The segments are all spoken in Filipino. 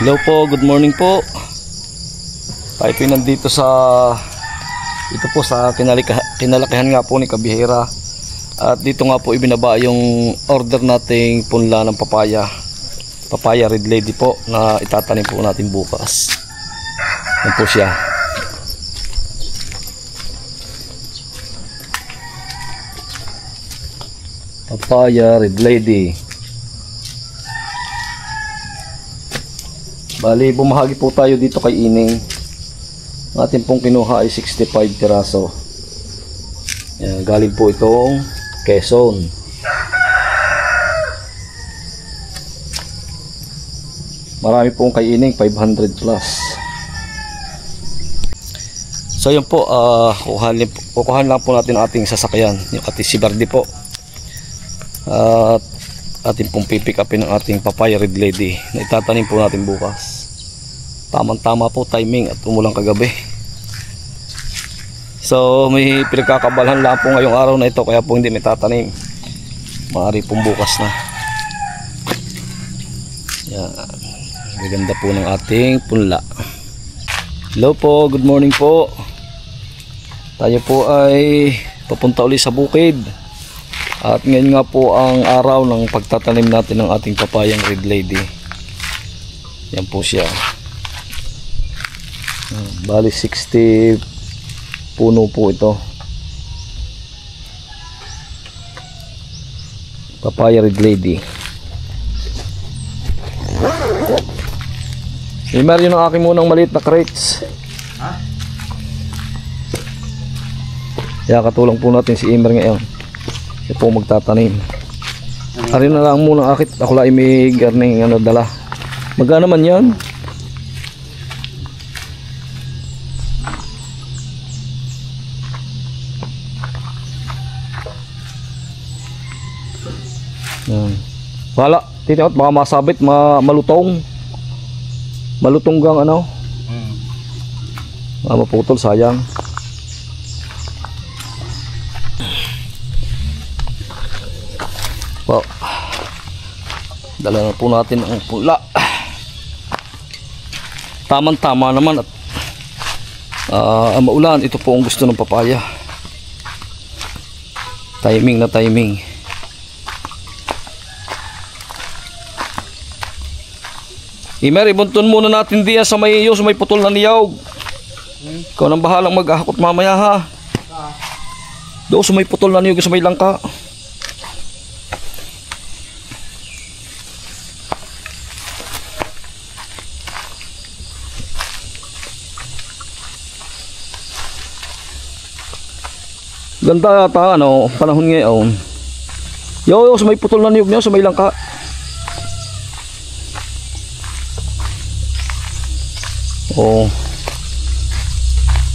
Hello po, good morning po. Tayo po nandito sa kinalakihan nga po ni Kabihira. At dito nga po ibinaba yung order nating punla ng papaya. Papaya Red Lady po na itatanim po natin bukas. Yan po siya. Papaya Red Lady. Bali, bumahagi po tayo dito kay Ining. Ang ating pong kinuha ay 65 piraso. Yan, galing po itong Quezon. Marami pong kay Ining, 500 plus. So yun po, kukuhan lang po natin ang ating sasakyan, yung ating si Bardi po. At ating pong pipick upin ng ating Papaya Red Lady na itatanim po natin bukas. Tamang-tama po timing at umulang kagabi. So may pinagkakabalhan lang po ngayong araw na ito, kaya po hindi may tatanim. Maaari pong bukas na. Yan. Maganda po ng ating punla. Hello po, good morning po. Tayo po ay papunta ulit sa bukid. At ngayon nga po ang araw ng pagtatanim natin ng ating papayang Red Lady. Yan po siya. Bali 60 puno po ito. Papaya Red Lady. Meron yung aking munang maliit na crates. Kaya katulong po natin si Imer ngayon. Siya po magtatanim. Ari na lang muna akit. Ako lang may garning dala. Magkano man yan? Yan. Wala. Titingot baka masabit, malutong. Malutong gang maputol, sayang. Wow. Dala na po natin ang pula. Tamang-tama naman at maulan. Ito po ang gusto ng papaya. Timing na timing. Imer, ibuntun muna natin diyan sa may putol na niyog. Ikaw nang bahalang maghahakot mamaya ha. Doon sa may putol na niyog sa may langka. Ganda yata panahon ngayon. Yo, sa may putol na niyog niyo, sa may langka. Oh.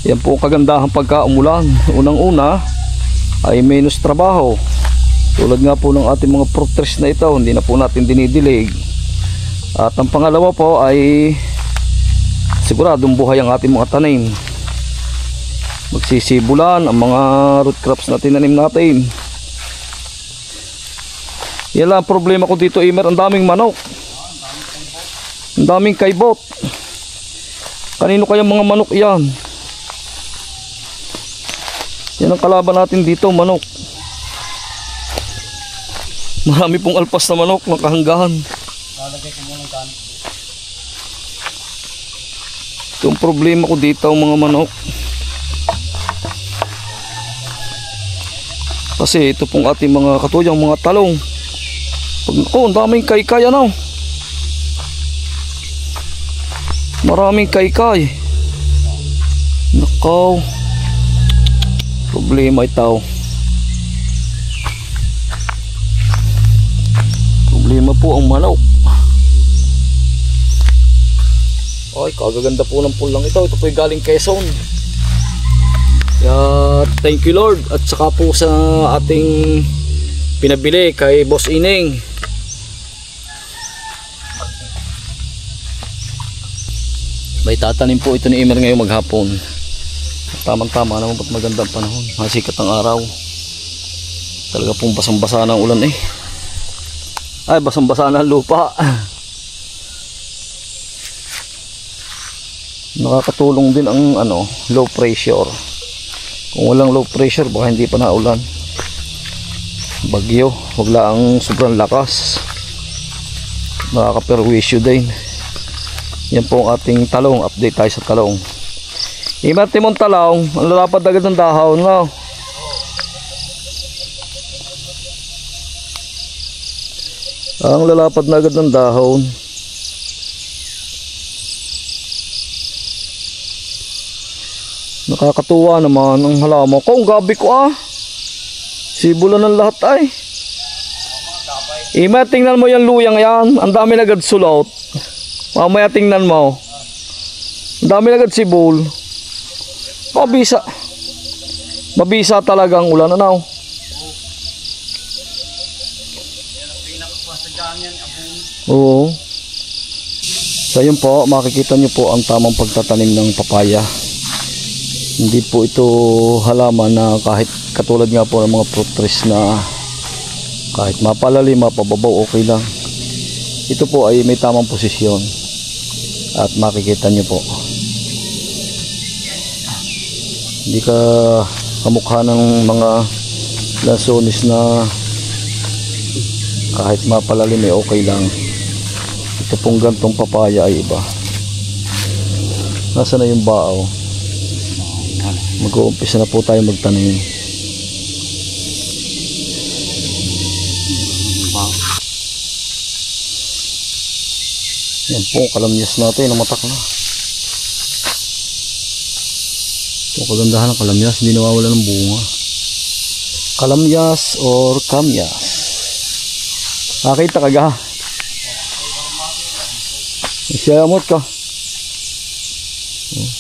Yan po kagandahan pagka umulan. Unang-una ay menos trabaho. Tulad nga po ng ating mga fruit trees na ito, hindi na po natin dinidilig. At ang pangalawa po ay siguradong buhay ang ating mga tanim. Magsisibulan ang mga root crops na tinanim natin. Yan lang ang problema ko dito, Imer. Ang daming manok, ang daming kaibot. Kanino kaya mga manok yan? Yan ang kalaban natin dito, manok. Marami pong alpas na manok ng kahanggahan. Ito ang problema ko dito, mga manok. Kasi ito pong ating mga katuyang mga talong. Ang daming kaykay Maraming kaykay. Nakaw. Problema ito. Problema po ang manok. Ay, kagaganda po ng pulang ito. Ito po yung galing Quezon. Thank you Lord. At saka po sa ating pinabili kay Boss Ining. May tatanim po ito ni Imer ngayong maghapon. Tamang-tama naman, ba't magandang panahon. Masikat ang araw. Talaga pong basang-basa ng ulan Ay, basang-basa ng lupa. Nakakatulong din ang low pressure. Kung walang low pressure baka hindi pa naulan. Bagyo, wag lang sobrang lakas, nakakaperwisyo din. Yan po ang ating talong. Update tayo sa talong. Imati mong talong, ang lalapad agad ng dahon, no? Ang lalapad na agad ng dahon. Nakakatuwa naman ang halaman ko. Ang gabi ko sibulan ng lahat ay. Ima, tingnan mo yung luyang yan. Ang dami na agad sulot. Mamaya tingnan mo. Ang dami na agad sibol. Mabisa. Mabisa talaga ang ulan. Ano? Oo. So yun po, makikita nyo po ang tamang pagtatanim ng papaya. Hindi po ito halaman na kahit katulad nga po ng mga fruit trees na kahit mapalalim, mapababaw, okay lang. Ito po ay may tamang posisyon at makikita nyo po. Hindi ka kamukha ng mga lansones na kahit mapalalim ay okay lang. Ito pong gantong papaya ay iba. Nasaan na yung bao? Mag-uumpisa na po tayo magtanim. Yan po, kalamyas natin, namatak na. Ito kagandahan ng kalamyas, hindi nawawala ng bunga. Kalamyas or kamyas. Nakita ka ga? Isiyamot ka.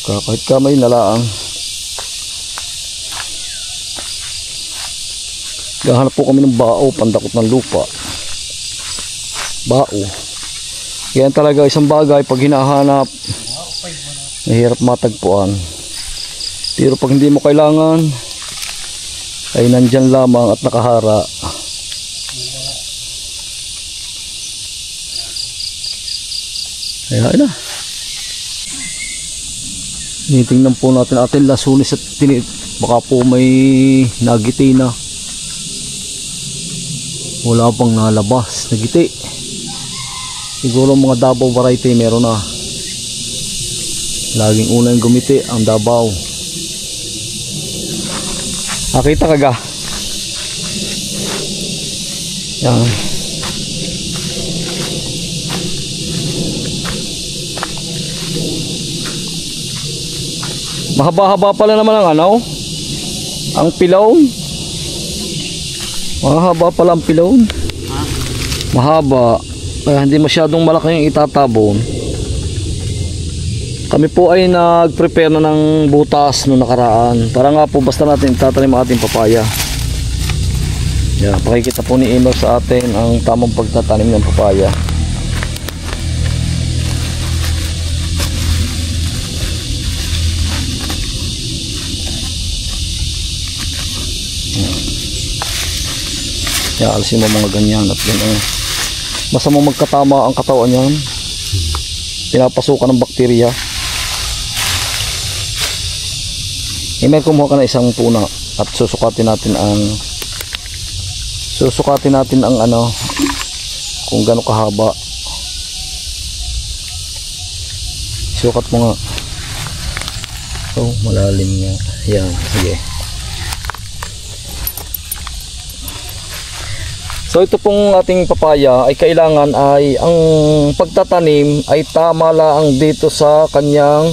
Kahit kamay nalaang. Gahanap po kami ng bao, pandakot ng lupa. Bao. Yan talaga isang bagay pag hinahanap, mahirap matagpuan. Pero pag hindi mo kailangan, ay nandyan lamang at nakahara. Ayan na. Tinitingnan po natin ating lasunis at baka po may nagiti na. Wala pang nalabas, nagiti. Siguro mga Davao variety meron na. Laging unang gumiti ang Davao. Nakita ka ga? Yan. Mahaba-haba pala naman ang ang pilon. Mahaba pala ang pilon. Mahaba. Kaya hindi masyadong malaki yung itatabon. Kami po ay nag-prepare na ng butas noong nakaraan. Para nga po basta natin itatanim ang ating papaya. Yan, pakikita po ni Emer sa atin ang tamang pagtatanim ng papaya. Yan, alisin mo mga ganyan at yan masamang magkatama ang katawan yan. Pinapasukan ng bakterya. May kumuha ka na isang puna at susukatin natin ang kung gaano kahaba. Sukat mo nga. Oh, malalim nga. Yan, sige. So ito pong ating papaya ay kailangan ay ang pagtatanim ay tama lang dito sa kanyang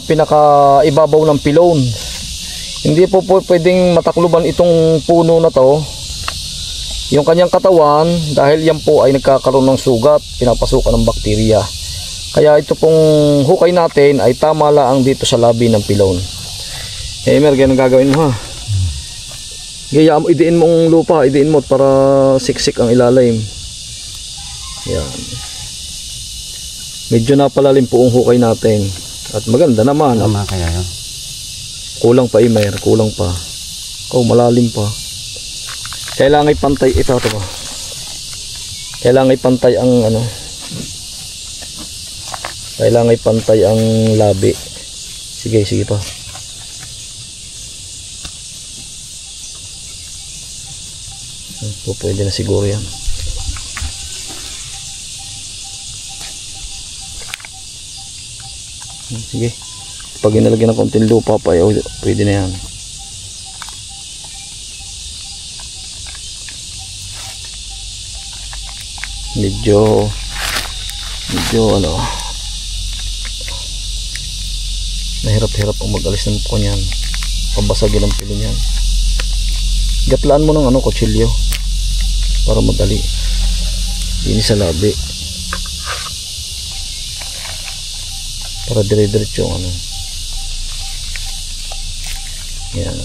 pinakaibabaw ng pilon. Hindi po pwedeng matakluban itong puno na to, yung kanyang katawan, dahil yan po ay nagkakaroon ng sugat, pinapasukan ng bakterya. Kaya ito pong hukay natin ay tama lang dito sa labi ng pilon. Emer, ganyan ang gagawin mo ha. Gaya mo, idiin mong lupa, idiin mo para siksik ang ilalim. Yan. Medyo napalalim po ang hukay natin. At maganda naman. Tama kaya yun. Kulang pa Emer, kulang pa. Oh, malalim pa. Kailangan pantay ito ba. Kailangan pantay ang Kailangan pantay ang labi. Sige, sige pa. Ito, pwede na siguro yan. Sige. Pag inalagyan ng konting lupa pa, pwede na yan. Medyo ano, mahirap-hirap ang mag-alis ng mukha niyan. Pabasagin ang pili niyan. Gatlaan mo ng ano, kutsilyo para madali. Ini sa labi. Para dire-diretso yung ano. Yan.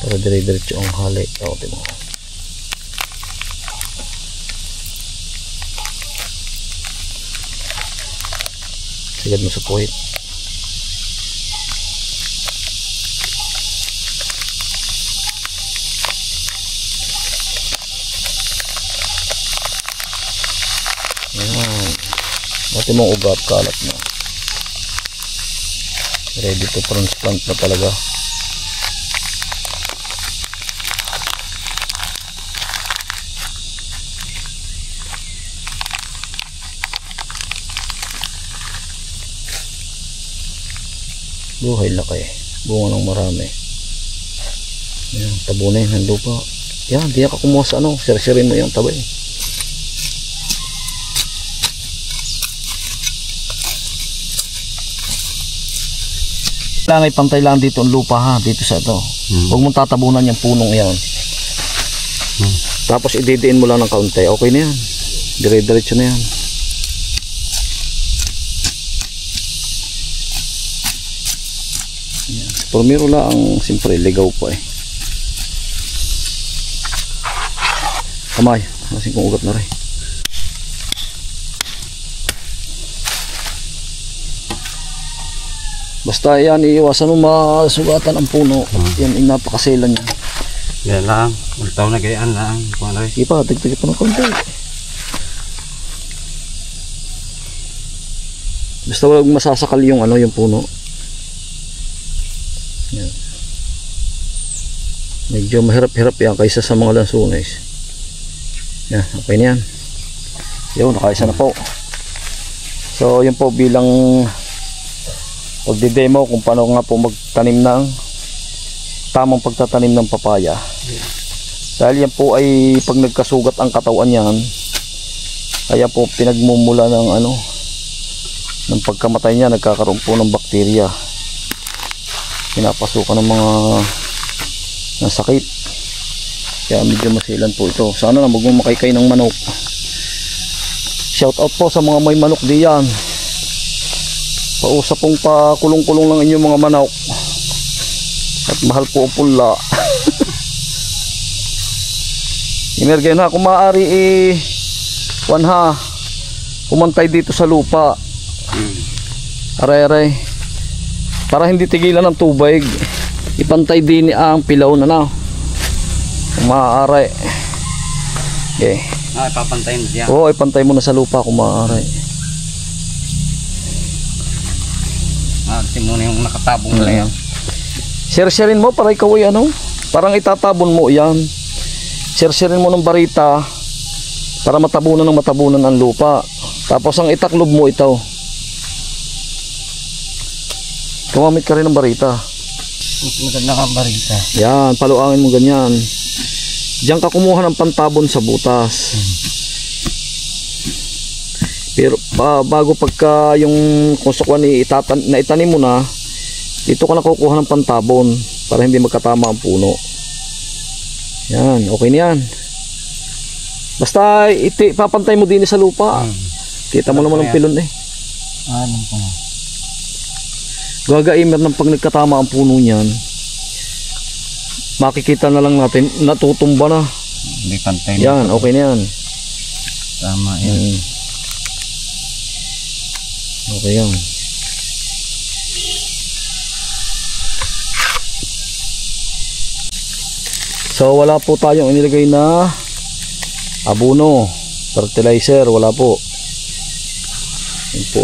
Para dire-diretso ang halik. Taotin mo. Sigad mo sa puwit. Yan. Dati mong ugat, kalat na. Ready to transplant na talaga. Buhay laki. Bunga ng marami. Yan, tabunin ng lupa. Yan, di ka kumuha sa ano. Sirsirin mo yung tabay. Kailangan pantay lang dito ang lupa ha. Dito sa ito. Huwag mong tatabunan yung punong yan. Tapos ididiin mo lang ng kaunti. Okay na yan. Dire-diretso na yan. Primero lang, siyempre ligaw pa eh. Kamay, kasi kung ugat na rin. Basta yan, iiwasan mo masugatan ang puno. Yan, napakaselan yan. Yan lang, ultaw na gayaan lang. Sige pa, tigtigit pa ng konti. Basta walang masasakal yung ano, yung puno. Yan. Medyo mahirap-hirap yan kaysa sa mga lansunes. Yan, okay na yan. Yun, nakaisa na po. So yun po bilang pagdidemo kung paano nga po magtanim ng tamang pagtatanim ng papaya. Dahil yan po ay pag nagkasugat ang katawan yan, kaya po pinagmumula ng ano, ng pagkamatay niya, nagkakaroon po ng bakterya. Pinapasukan ng mga sakit. Kaya medyo masilan po ito. Sana na magmamakay ng manok. Shout out po sa mga may manok diyan. Pausap pong pakulong-kulong lang inyong mga manok. At mahal po ang punla. Imergay na kung maaari wanha pumantay dito sa lupa. Aray-aray. Para hindi tigilan ng tubig, ipantay din ang pilaw na kung maaari. Okay. Ipapantayin mo diyan. Oo, ipantay mo na sa lupa kung maaari. Tingnan mo na yung nakatabong na yan. Share-sharein mo para ikaw ay ano, parang itatabon mo yan. Share-sharein mo ng barita para matabunan ang lupa. Tapos ang itaklob mo ito. Gumamit ka rin ng barita. Maganda ka barita. Yan, paluangin mo ganyan. Diyan ka kumuha ng pantabon sa butas. Pero bago pagka yung kusukwan na itanim mo na, dito ka na kukuha ng pantabon para hindi magkatama ang puno. Yan, okay na yan. Basta papantay mo din sa lupa. Kita mo naman ang pilon eh. Ano pa? Gagaimer ng pag nagkatama ang puno niyan, makikita na lang natin natutumba na. Hindi pantay. Yan, okay na yan. Tama yan. Okay yan. So wala po tayong inilagay na abono. fertilizer, wala po. Yun po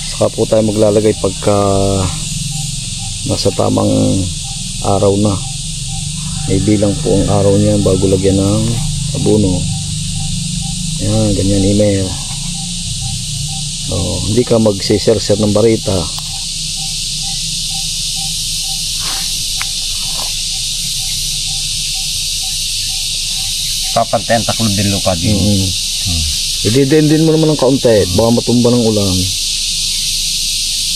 saka po tayo maglalagay pagka nasa tamang araw na. May bilang po ang araw niya bago lagyan ng abono. Yan, ganyan email. Hindi ka mag-share ng barita. Papantayan taklod din lupa din. Ididiin din mo naman ng kaunti. Baka matumba ng ulan.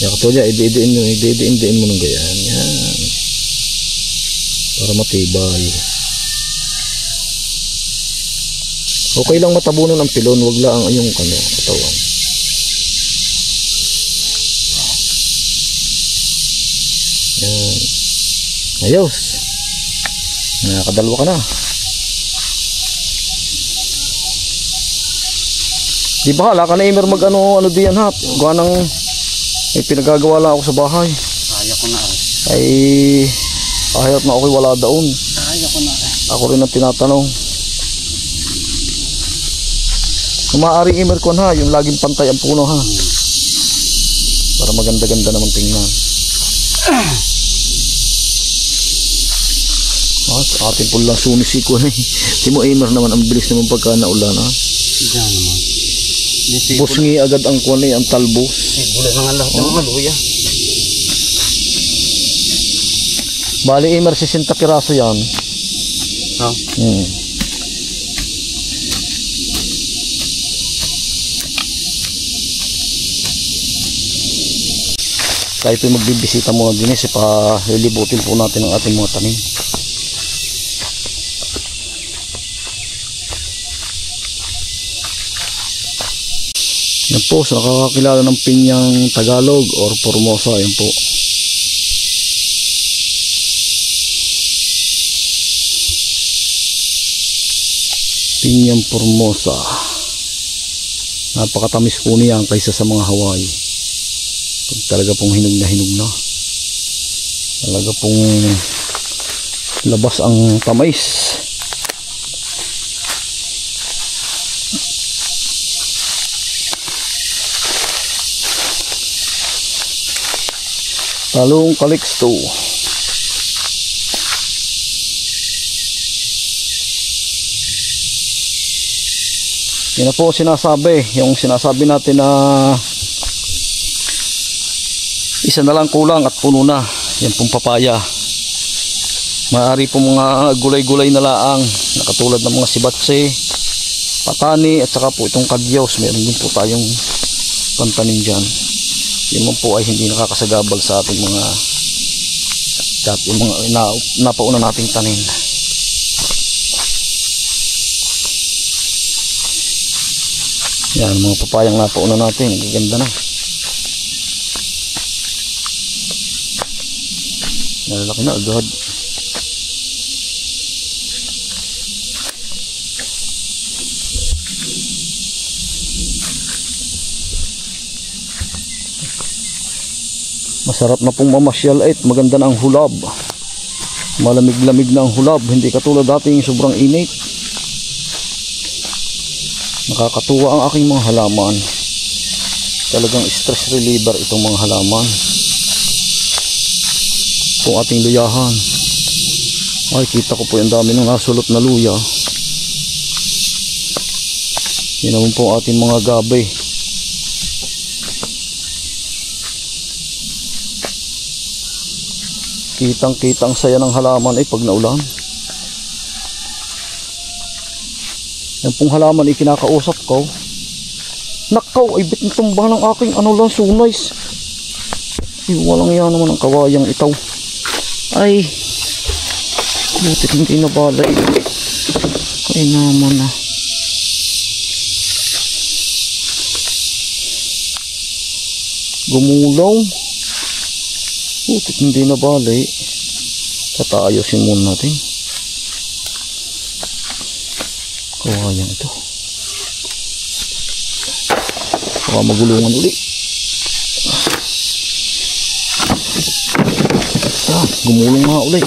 Yan, katulad yan, ididiin mo ng ganyan. Yan. Para matibay. Okay lang matabunan ang pilon, wag lang yung katawan. Yan. Ayos. Nakakadalwa ka na. Di ba hala ka na Emer mag ano diyan ha? Gawa ng may pinagagawa lang ako sa bahay. Kaya ko na. Ay kahit na ako'y wala daon. Kaya ko na. Ako rin ang tinatanong. Kung maaaring Emer ko ha, yung laging pantay ang puno ha. Para maganda-ganda naman tingnan. Atin po lang sumisiko na eh. Timo Emer naman ang bilis naman pagka naulan ha. Diyan naman. Busngi agad ang kuwan ang talbos. Bula na nga lahat ng maluya. Bali Emer 60 piraso yan. Ha? Tayo po magbibisita muna din pa lilibutin po natin ang ating mga tanim. Yan po, sa nakakakilala ng pinyang Tagalog or Formosa, yan po. Pinyang Formosa. Napakatamis po niyan kaysa sa mga Hawaii. Pag talaga pong hinog na. Talaga pong labas ang tamis. Talong Calixto. Yan na po sinasabi. Yung sinasabi natin na isa na lang kulang at puno na. Yan pong papaya. Maaari po mga gulay-gulay na laang na katulad ng mga sibatse, patani at saka po itong kadyos. Meron din po tayong pantanim dyan. Yun man po ay hindi nakakasagabal sa ating mga napauna nating tanim. Yan, mga papayang napauna natin, gaganda na. Nalalaki na agad. Masarap na pong mamasyal at maganda na ang hulab. Malamig-lamig na ang hulab, hindi katulad dating sobrang init. Nakakatuwa ang aking mga halaman. Talagang stress reliever itong mga halaman. Kung ating luyahan. Ay, kita ko po yung dami ng nasulot na luya. Yun naman po ating mga gabi. Kitang-kitang saya ng halaman ay pag naulan. Yan pong halaman ay kinakausap ko. Nakaw, ay bit na tumba ng aking sunays. Ay, walang yan naman ang kawayang itaw. Ay, butit hindi nabalay. Ay naman na. Gumulaw. Butit hindi nabalay. Tatayosin muna natin. Kawayang ito. Baka magulungan uli. Gumulong nga uli.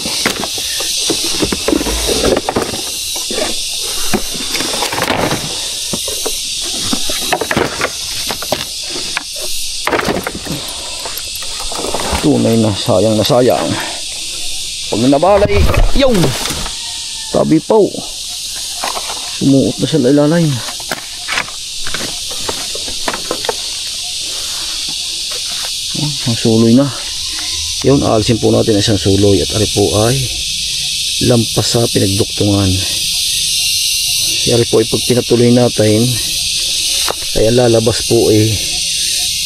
tunay na sayang na sayang. Pag nabalay, yung tabi po, sumuot na sa ilalim. Ang suloy na. Yun, aalisin po natin isang suloy at ari po ay lampas sa pinagduktungan. Ari po ay pag pinatuloy natin ay ang lalabas po ay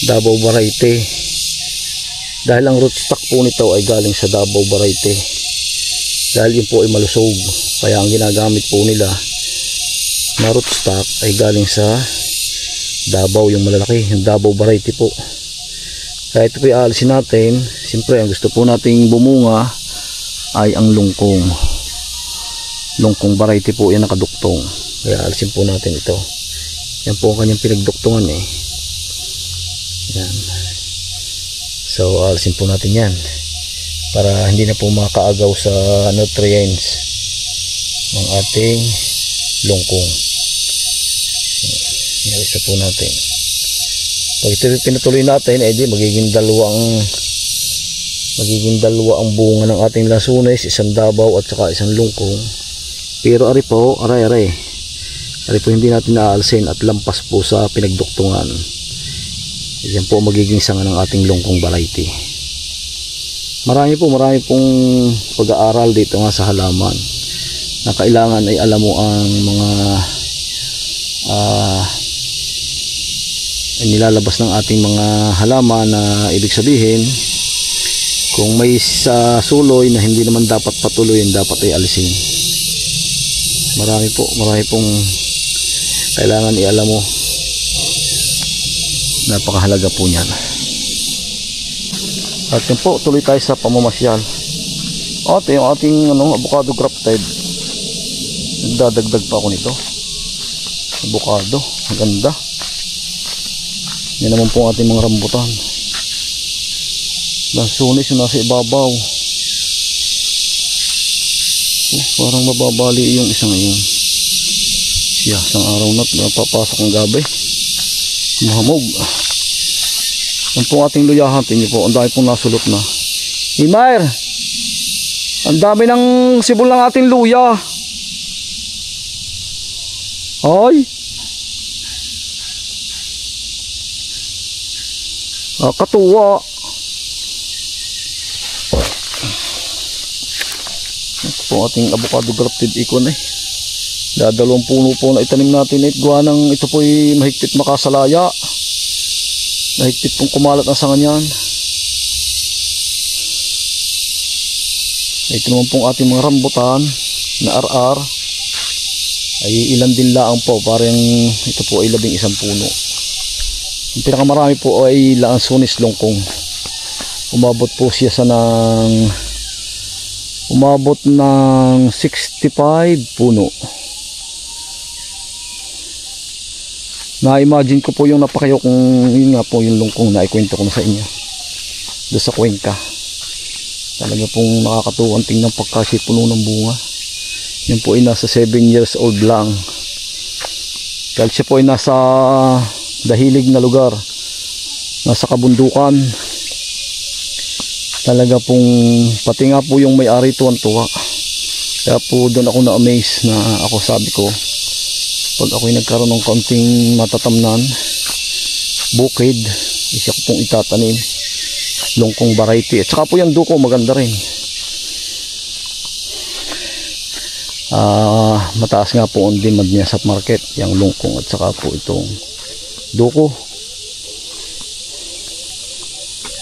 Davao variety. Dahil ang rootstock po nito ay galing sa Davao variety. Dahil yun po ay malusog. Kaya ang ginagamit po nila na rootstock ay galing sa Davao, yung malalaki, yung Davao variety po. Kaya ito po aalisin natin. Siyempre ang gusto po nating bumunga ay ang lungkong. Lungkong variety po yan nakaduktong. Kaya aalisin po natin ito. Yan po ang kanyang pinagduktungan eh. Yan. So aalisin po natin yan para hindi na po makaagaw sa nutrients ng ating lungkong. Yan po natin. Pag ito pinatuloy natin, di magiging dalawa ang bunga ng ating lansunis, isang Davao at saka isang lungkong. Pero ari po hindi natin naaalsin at lampas po sa pinagduktungan. Yan po magiging sanga ng ating lungkong variety. Marami pong pag-aaral dito nga sa halaman na kailangan ay alam mo ang mga nilalabas ng ating mga halaman, na ibig sabihin kung may suloy na hindi naman dapat patuloyin, dapat ay alisin. Marami pong kailangan ialam mo. Napakahalaga po niyan. At yun po, tuloy tayo sa pamamasyal. At yung ating avocado grafted, nagdadagdag pa ako nito. Avocado, maganda. Yan naman po ang ating mga rambutan. Lansunis yung nasa ibabaw. Parang mababali yung isang iyon. Isang araw na napapasok ang gabi. Mahamog. Yan po ating luyahan. Tingnan po, ang dami pong nasulot na. Imair, ang dami ng sibol ng ating luya. Ay, katuwa. Ito po ating avocado grafted icon eh. Dadalawang puno po na itanim natin eh. Gawa ng ito po ay mahigpit makasalaya. Mahigpit pong kumalat ang sanga niyan. Ito naman pong ating mga rambutan na RR ay ilan din laang po. Parang ito po ay 11 puno. Yung pinakamarami po ay lansunis lungkong. Umabot po siya sa ng 65 puno. Na-imagine ko po yung napakayo kung yun nga po yung lungkong na ikwento ko na sa inyo doon sa Cuenca. Talaga pong nakakatuwang tingnan pagkasi puno ng bunga. Yun po ay nasa 7 years old lang. Dahil siya po ay nasa dahilig na lugar, nasa kabundukan. Talaga pong pati nga po yung may-ari tuwan-tuwa. Kaya po doon ako na-amaze na ako sabi ko, pag ako'y nagkaroon ng kaunting matatamnan, bukid, isa ko pong itatanim lungkong variety. At saka po yung duko maganda rin. Mataas nga po ang demand niya sa market, yung lungkong at saka po itong duko.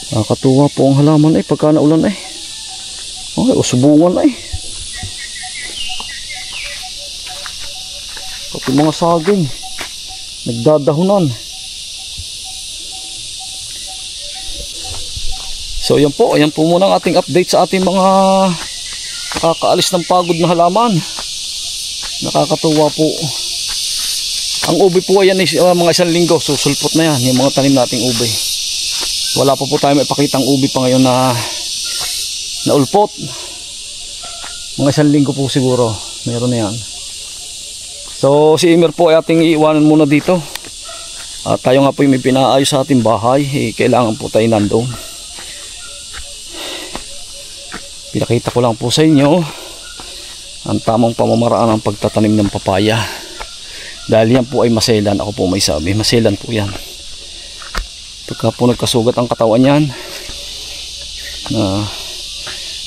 Nakakatuwa po ang halaman pagka naulan usubungan pati mga saging nagdadahunan. So ayan po muna ang ating update sa ating mga nakakaalis ng pagod na halaman. Nakakatuwa po. Ang ube po ayan mga 1 linggo susulpot na yan yung mga tanim nating ube. Wala po tayo maipakitang ubi pa ngayon na ulpot. Mga 1 linggo po siguro meron na yan. So si Imer po ay ating iiwanan muna dito. Tayo nga po yung may pinaayos sa ating bahay. Kailangan po tayo nandun. Pinakita ko lang po sa inyo ang tamang pamamaraan ng pagtatanim ng papaya. Dahil yan po ay maselan, ako po may sabi, maselan po yan. Pagka po nagkasugat ang katawan yan, na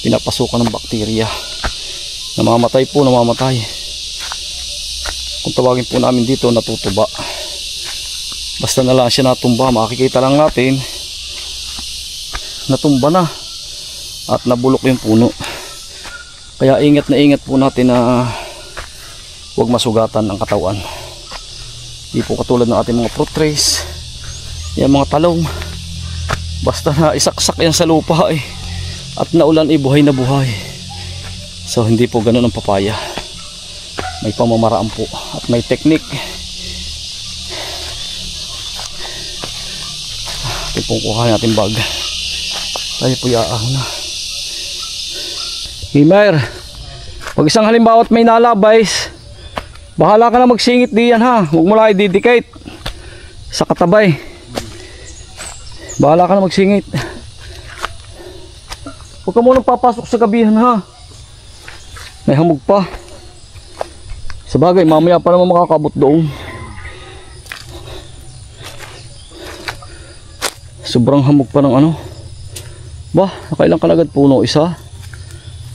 pinapasukan ng bakterya, namamatay po, namamatay. Kung tawagin po namin dito, natutuba. Basta na lang siya natumba, makikita lang natin natumba na at nabulok yung puno. Kaya ingat na ingat po natin na huwag masugatan ang katawan. Di po katulad ng ating mga fruit trees, yan mga talong, basta na isaksak yan sa lupa at naulan buhay na buhay. So hindi po ganun ang papaya. May pamamaraan po at may technique. Ito pong kuha natin bag. Tayo po yaang na. Himer, pag isang halimbawa at may nalabays, bahala ka na magsingit diyan ha. Huwag mo lang i-dedicate sa katabay. Bahala ka na magsingit. Huwag ka munang papasok sa gabihan ha. May hamog pa. Sabagay, mamaya pa naman makakabot doon. Sobrang hamog pa ng ano. Bah, nakailang kalagad puno? Isa,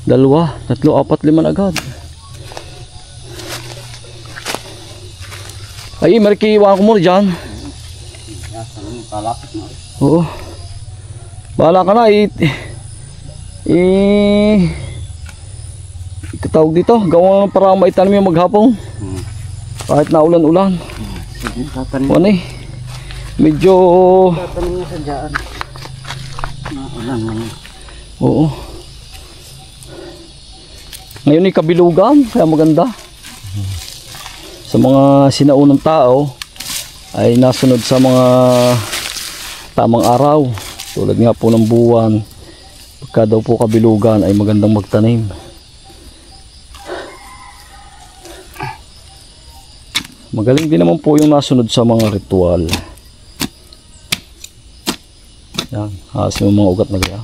dalawa, tatlo, apat, lima na agad. Ay, marikiwa ko muna dyan. Oo. Bahala ka na. Tawag dito, gawa para maitanim yung maghapon. Kahit na ulan-ulan. Ano eh, medyo Tatanim niya sa dyan. Ulan naman. oo. Ngayon ay kabilugan, kaya maganda. Sa mga sinaunang tao ay nasunod sa mga tamang araw, tulad nga po ng buwan. Pagka daw po kabilugan ay magandang magtanim. Magaling din naman po yung nasunod sa mga ritual. Yan, halos yung mga ugat na ganyan.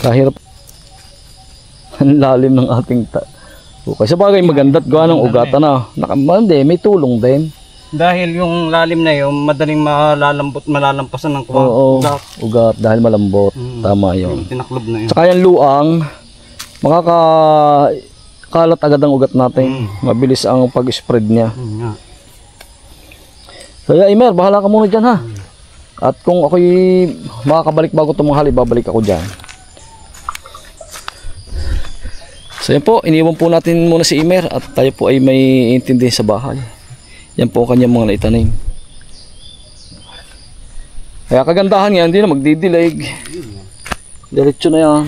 Kahirap ang lalim ng ating okay, sa bagay maganda't gawa ng ugat na. Hindi, may tulong din. Dahil yung lalim na yun, madaling malalampasan ng kuha. Oo, ugat dahil malambot. Tama yun. Tinaklob na yun. Saka yung luang, makakalat agad ang ugat natin. Mabilis ang pag-spread niya. Kaya Imer, bahala ka muna dyan ha. At kung ako'y makakabalik bago tumanghali, babalik ako dyan. So yan po, iniwan po natin muna si Imer at tayo po ay may intindihin sa bahay. Yan po kanyang mga naitanim. Kaya kagandahan yan, hindi na magdidilig. Diretso na yan.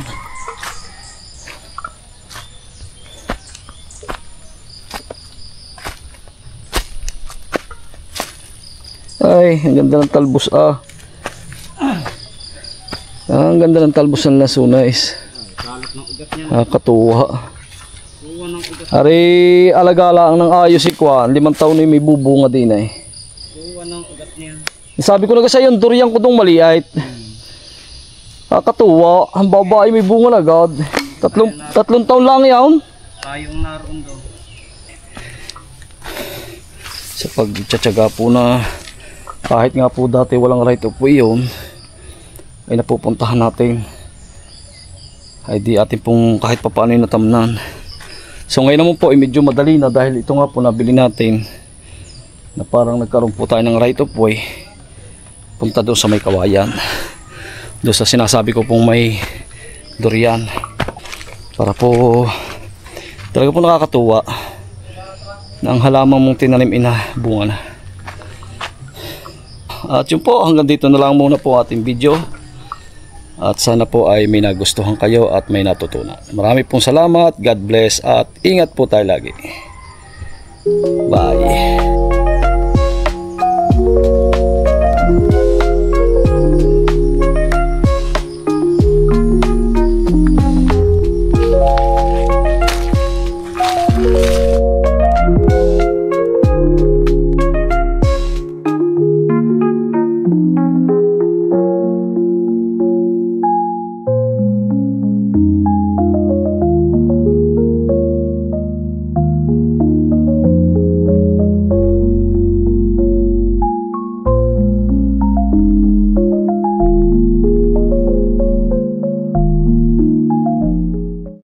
Ay, ang ganda ng talbos ang ganda ng talbos ng Lasunays. Nakakatuwa. Ari alagala ng ayos si Kwan, 5 taon na may bubunga din eh. Sabi ko na kasi yung durian ko dong maliit. Nakakatuwa, ang babae may bunga na agad. Tatlong taon lang yan. Tayong naroon daw. Sa pagtsatsaga po na kahit nga po dati walang right of way yun, ay napupuntahan natin. Ay di atin pong kahit papaano yung natamnan. So ngayon naman po ay medyo madali na dahil ito nga po nabili natin na parang nagkaroon po tayo ng right of way punta doon sa may kawayan, doon sa sinasabi ko pong may durian, para po talaga po nakakatuwa na ang halaman mong tinanim bunga na. At yun po, hanggang dito na lang muna po ating video. At sana po ay may nagustuhan kayo at may natutunan. Marami pong salamat, God bless at ingat po tayo lagi. Bye.